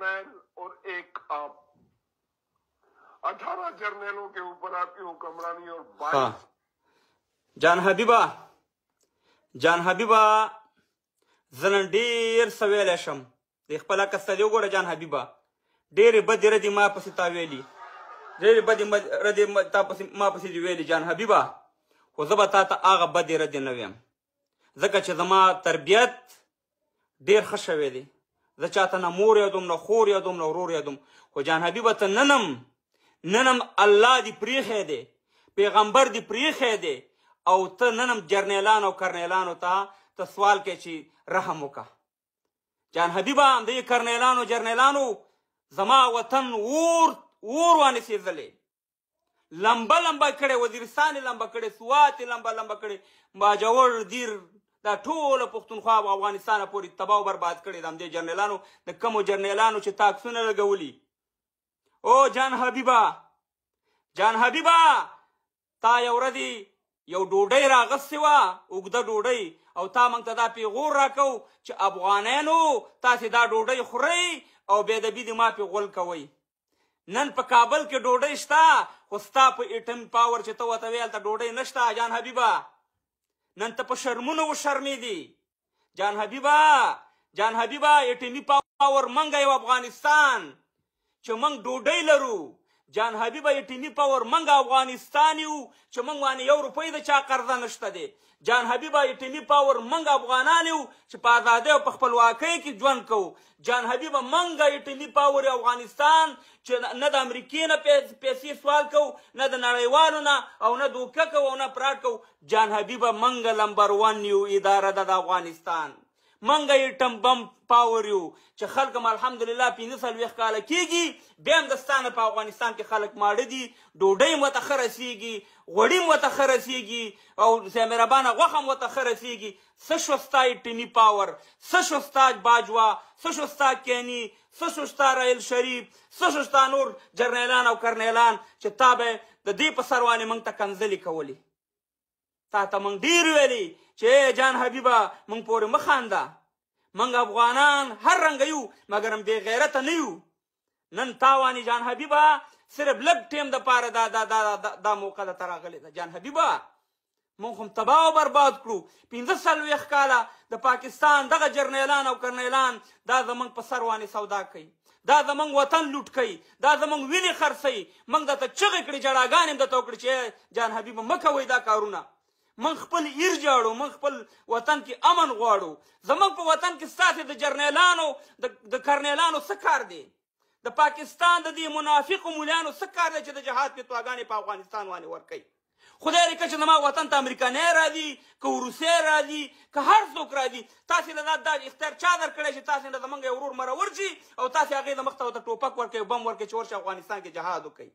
जर्नैल और एक आप, 18 जर्नैलों के ऊपर आपकी हुक्मरानी और 22 جان حبیبا زنن ډیر سویلی شم د خپله کسته دې وګوره جان حبیبه ډېرې بدې ردې ما پسې تا ویلي ډېرې بدې ردې ما پسې دې ویلي جان حبیبه خو زه به تا ته هغه بدې ردې نه ویم ځکه چې زما تربیت ډېر ښه شوی دی زه چاته نه مور یادوم نه خور یادوم نه ورور یادوم خو جان حبیبه ته ننم الله دې پرېښی دی پیغمبر دې پرېښی دی او ته ننم جرنیلانو او کرنیلانو ته سوال کوي چې رحم وکړه جان حبیبه همدې کرنیلانو جرنیلانو زما وطن اور وانیسېدلی لمبه لمبه کړی وزیرستان یې لمبه کړی سوات یې لمبه کړی باجوړ دیر دا ټوله پښتونخوا او افغانستانه پورې تباه و برباد کړی د همدې جرنیلانو د کمو جرنیلانو چې تا عکسونه لګولي او جان حبیبه تا یو ورځې یو ډوډۍ راغستې وه اوږده ډوډۍ او تا موږ ته دا پیغور راکو چې افغانانو تاسې دا ډوډۍ خورئ او بېدبي دې ما پې غول کوئ نن په کابل کې ډوډۍ شته خو ستا په ایټم پاور چې ته ورته ویې هلته ډوډۍ نشته جان حبیبه نن ته په شرمونو وشرمېدې جان حبیبه ایټمي پاور موږ یو افغانستان چې موږ ډوډۍ لرو جان حبیبه ایټمي پاور موږ افغانستان یو چې موږ باندې 1 روپۍ د چا قرضه نشته دی جان حبیبه ایټمي پاور موږ افغانان یو چې په ازادۍ او په خپلواکۍ کې ژوند کوو جان حبیبه موږ ایټمي پاور افغانستان چې نه د امریکې نه پیسې سوال کوو نه د نړیوالو نه او نه دوکه کوو او نه فراډ کوو جان حبیبه موږ نمبر 1 یو اداره ده د افغانستان موږ ایټم بم پاور یو چې خلک هم الحمدلله 45 کاله کېږي بیا هم د ستانه په افغانستان کې خلک ماړه دي ډوډۍ هم ورته ښه رسېږي غوړي هم ورته ښه رسېږي او مهربانه غوښه هم ورته ښه رسېږي څه شو ستا ایټمي پاور څه شو ستا باجوا څه شو ستا کیني څه شو ستا رایل شریف څه شو ستا نور جرنیلان او کرنیلان چې تا به د دې په سر باندې موږ ته کنځلې کولې تا ته موږ ډېر ویلي چې جان حبیبه موږ پورې مه خانده موږ افغانان هر رنګه یو مګر هم بې غیرته نه یو نن تاوانې جان حبیبه صرف لږ ټیم دپاره دا موقع درته راغلې ده جان حبیبه موږ هم تباه و برباد کړو 45 کاله د پاکستان دغه جرنیلان او کرنیلان دا زموږ په سر باندې سودا کوي دا زموږ وطن لوټ کوي دا زموږ وینې خرڅوي موږ درته چغې کړې جړاګانې هم درته وکړې چې جان حبیبه مه کوئ دا کارونه من خپل ایر جاړو من خپل وطن کې امن غواړو زموږ په وطن کې ستاسې د جرنیلانو د کرنیلانو څه کار دی د پاکستان د دې منافقو مولیانو څه کار دی چې د جهاد فتواګانې په افغانستان باندې ورکوي خدای دې کړه چې زما وطن ته امریکانۍ راځي که روسۍ راځي که هر څوک راځي تاسې له دا اختیار چا درکړی چې تاسې نه زموږ یو ورور مرور شي او تاسې هغې د مخ ته ورته ټوپک ورکوئ بم ورکوئ چې ورشي افغانستان کې جهاد وکوئ